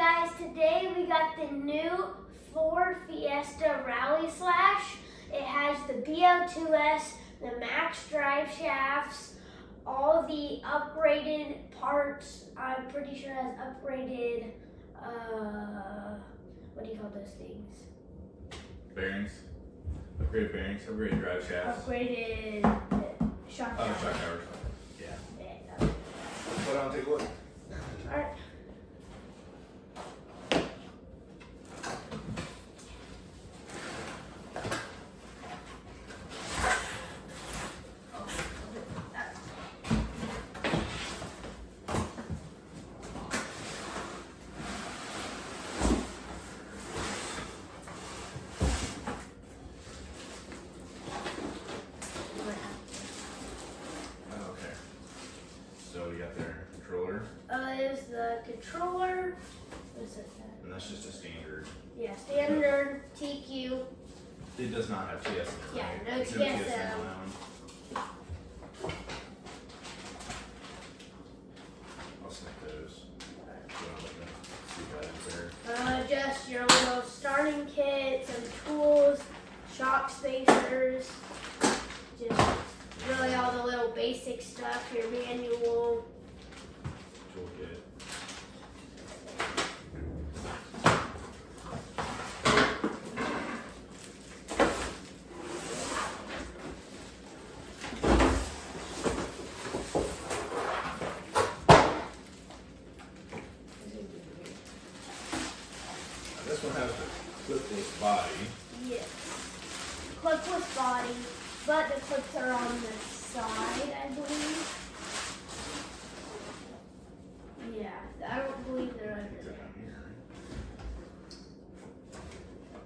guys, today we got the new Ford Fiesta Rally Slash. It has the BL-2S, the max drive shafts, all the upgraded parts. I'm pretty sure it has upgraded, what do you call those things? Bearings. Upgraded bearings, upgraded drive shafts. Upgraded shock Oh, towers. shock towers. Yeah. Yeah. Go down and take a look. Alright. Okay. So you got their controller, Is the controller. What's it? and that's just a standard. Yeah, standard TQ. It does not have TS in it, Yeah, right? no There's TS in in it. on that one. I'll snip those. So I'm looking to see what items there. Just your little starting kit, some tools, shock spacers, just really all the little basic stuff, your manual. Toolkit. This one has a clipless body. Yes. Clipless body, but the clips are on the side, I believe. Yeah, I don't believe they're under They're there. down here,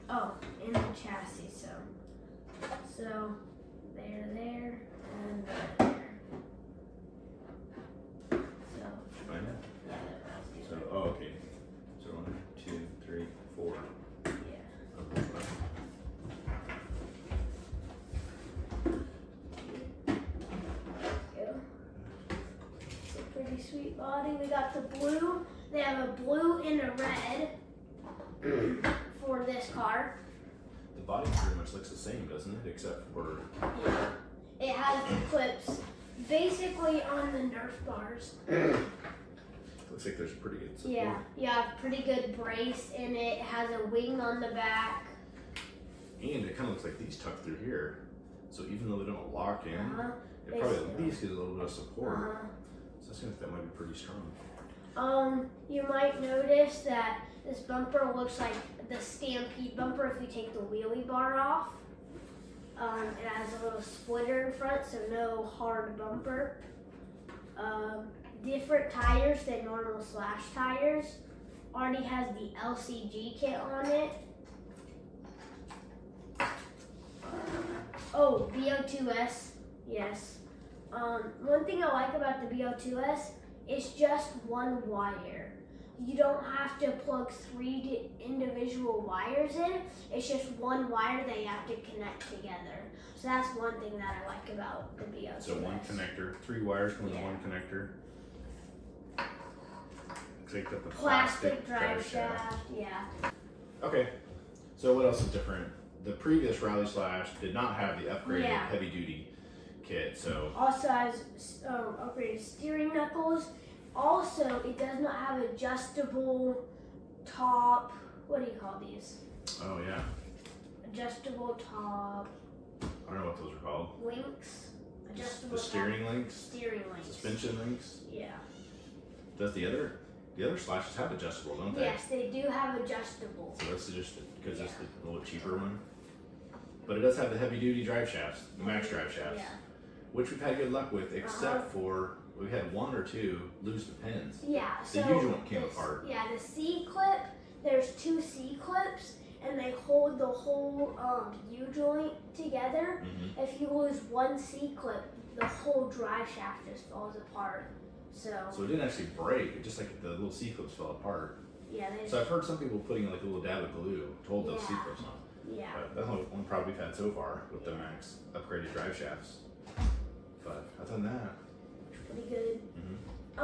right? Oh, in the chassis, so they're there and they're there. So, Find it? yeah, they're So, right oh, okay. So 1, 2, 3, 4. there. Yeah. Go. It's a pretty sweet body. We got the blue. They have a blue and a red for this car. The body pretty much looks the same, doesn't it? Except for Yeah. It has the clips basically on the Nerf bars. looks like there's pretty good support. Yeah, yeah, pretty good brace in it. It has a wing on the back. And it kind of looks like these tuck through here. So even though they don't lock in, Uh-huh. it They probably still- at least gives a little bit of support. Uh-huh. So I think that might be pretty strong. You might notice that this bumper looks like the Stampede bumper if you take the wheelie bar off. It has a little splitter in front, so no hard bumper. Different tires than normal Slash tires. Already has the LCG kit on it. Oh, BL-2S, yes. One thing I like about the BL-2S is just one wire. You don't have to plug 3 individual wires in. It's just one wire that you have to connect together. So that's one thing that I like about the BL-2S. So one connector, 3 wires come in Yeah. one connector. Take up the Plastic drive shaft, yeah. Okay, so what else is different? The previous Rally Slash did not have the upgraded Yeah. heavy duty kit, so Also has upgraded steering knuckles. Also, it does not have adjustable top. What do you call these? oh yeah, Adjustable top I don't know what those are called. links. Adjustable The steering top links, steering links. suspension links. Yeah. Does the other Slashes have adjustable, don't they? Yes, they do have adjustable. So that's just because it's the little cheaper one. But it does have the heavy duty drive shafts, the max drive shafts, Yeah. which we've had good luck with, except for we had 1 or 2 lose the pins. Yeah. The So usual one came apart. Yeah, the C clip. There's 2 C clips, and they hold the whole U joint together. Mm-hmm. If you lose one C clip, the whole drive shaft just falls apart. So So it didn't actually break, it just like the little C clips fell apart. yeah, they So I've heard some people putting like a little dab of glue to hold those C Yeah. clips on. yeah. But that's the only one problem we've had so far with the max upgraded drive shafts. But other than that, Pretty good. mm-hmm.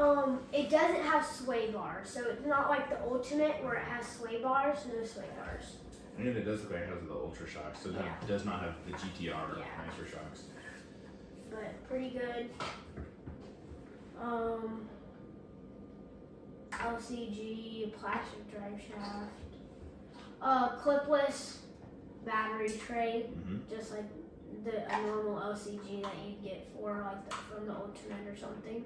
It doesn't have sway bars, so it's not like the Ultimate where it has sway bars. No sway bars. And it does look like it has the Ultra shocks, so it does not have the GTR nicer shocks. But pretty good. LCG, plastic drive shaft, clipless battery tray, just like a normal LCG that you get for from the Ultimate or something.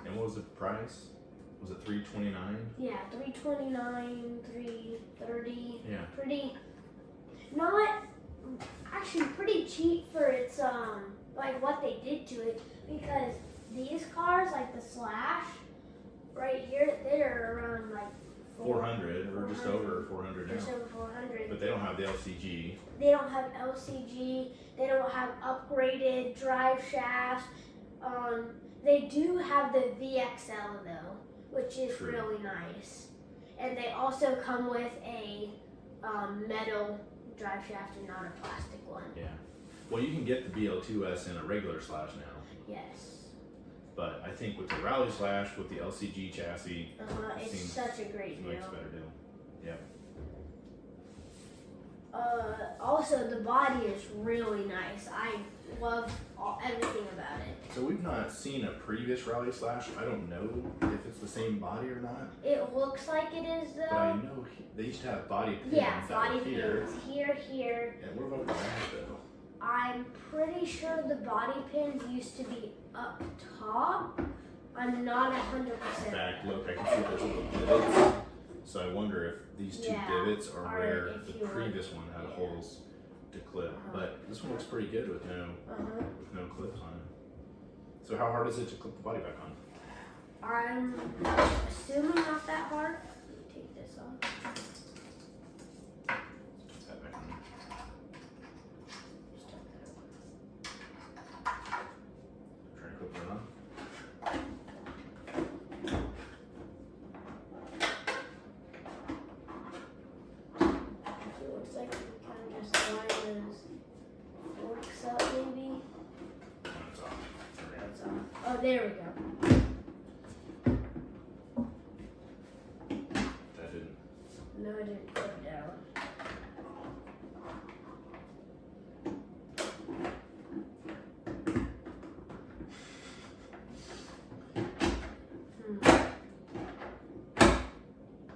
And what was the price? Was it $329? Yeah, $329, $330. Yeah. Pretty cheap for its like what they did to it, because these cars, like the Slash, right here, they're around like 400 or just over 400 now. Just over 400. But they don't have the LCG. They don't have LCG. They don't have upgraded drive shafts. They do have the VXL though, which is really nice. And they also come with a metal drive shaft and not a plastic one. Yeah. Well, you can get the BL-2S in a regular Slash now. Yes. But I think with the Rally Slash, with the LCG chassis, it's such a great deal. Makes a better deal. Yep. Also, the body is really nice. I love everything about it. So we've not seen a previous Rally Slash. I don't know if it's the same body or not. It looks like it is though. But I know they used to have body pins. Yeah, body pins. Here. And what about that though? I'm pretty sure the body pins used to be up top. I'm not 100%. In fact, look, I can see there's little divots. So I wonder if these two divots are where the previous one had holes to clip. But this one looks pretty good with no clips on it. So how hard is it to clip the body back on? I'm assuming not that hard. Let me take this off. That back on. Trying to clip it on. It looks like we kind of just line those forks up, maybe. It's off. That's off. Oh, there we go. That didn't. No, it didn't clip down.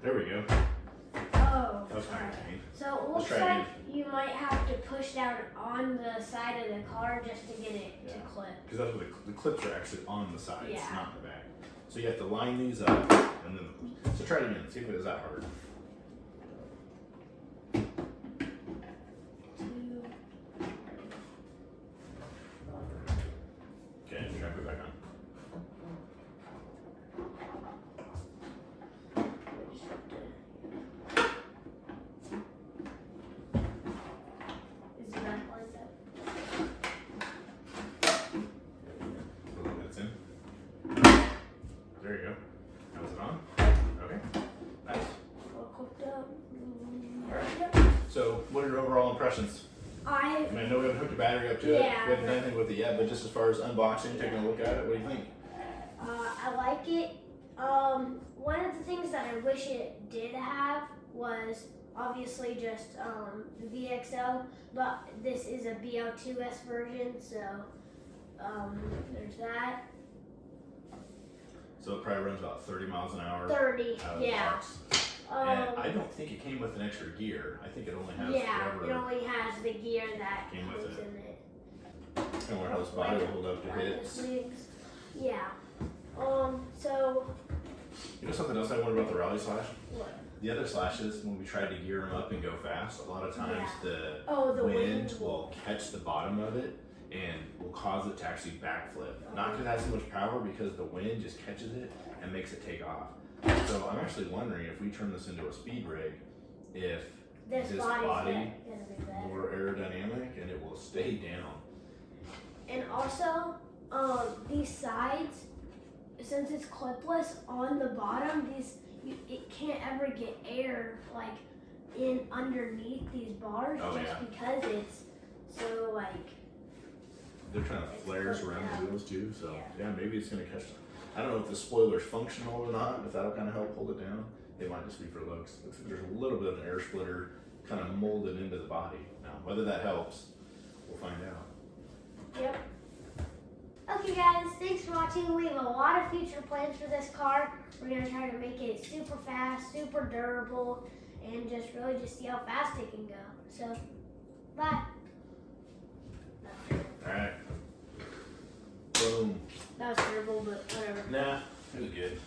There we go. Oh. That was kind of pain. So it looks like you might have to push down on the side of the car just to get it to clip. Because that's what the clips are actually on the sides, Yeah. not in the back. So you have to line these up, and then so try it again. See if it is that hard. Okay, try to put it back on. Is it back like that? That's in. There you go. Now is it on? Okay. Nice. All cooked up. Alright. Yep. So, what are your overall impressions? I mean, I know we haven't hooked a battery up to it. Yeah, We haven't done anything with it yet, but just as far as unboxing, taking a look at it, what do you think? I like it. One of the things that I wish it did have was obviously just the VXL, but this is a BL-2S version, so there's that. So it probably runs about 30 miles an hour. 30, out of the yeah. box. And I don't think it came with an extra gear. I think it only has it only has the gear that came with comes it. in it. I wonder how this body will hold up to hits. Yeah. So. You know something else I wonder about the Rally Slash? What? The other Slashes, when we tried to gear them up and go fast, a lot of times the wind will catch the bottom of it and will cause it to actually backflip. Not because it has so much power, because the wind just catches it and makes it take off. So I'm actually wondering if we turn this into a speed rig, if this body more aerodynamic and it will stay down. And also, these sides, since it's clipless on the bottom, it can't ever get air like in underneath these bars because it's so like they're trying to flares around the wheels too, so Yeah. yeah, maybe it's gonna catch them. I don't know if the spoiler's functional or not, if that'll kind of help hold it down. It might just be for looks. Looks like there's a little bit of an air splitter kind of molded into the body. Now, whether that helps, we'll find out. Yep. Okay guys, thanks for watching. We have a lot of future plans for this car. We're going to try to make it super fast, super durable, and just really just see how fast it can go. So, bye. Alright. Boom. That was terrible, but whatever. Nah, it was good.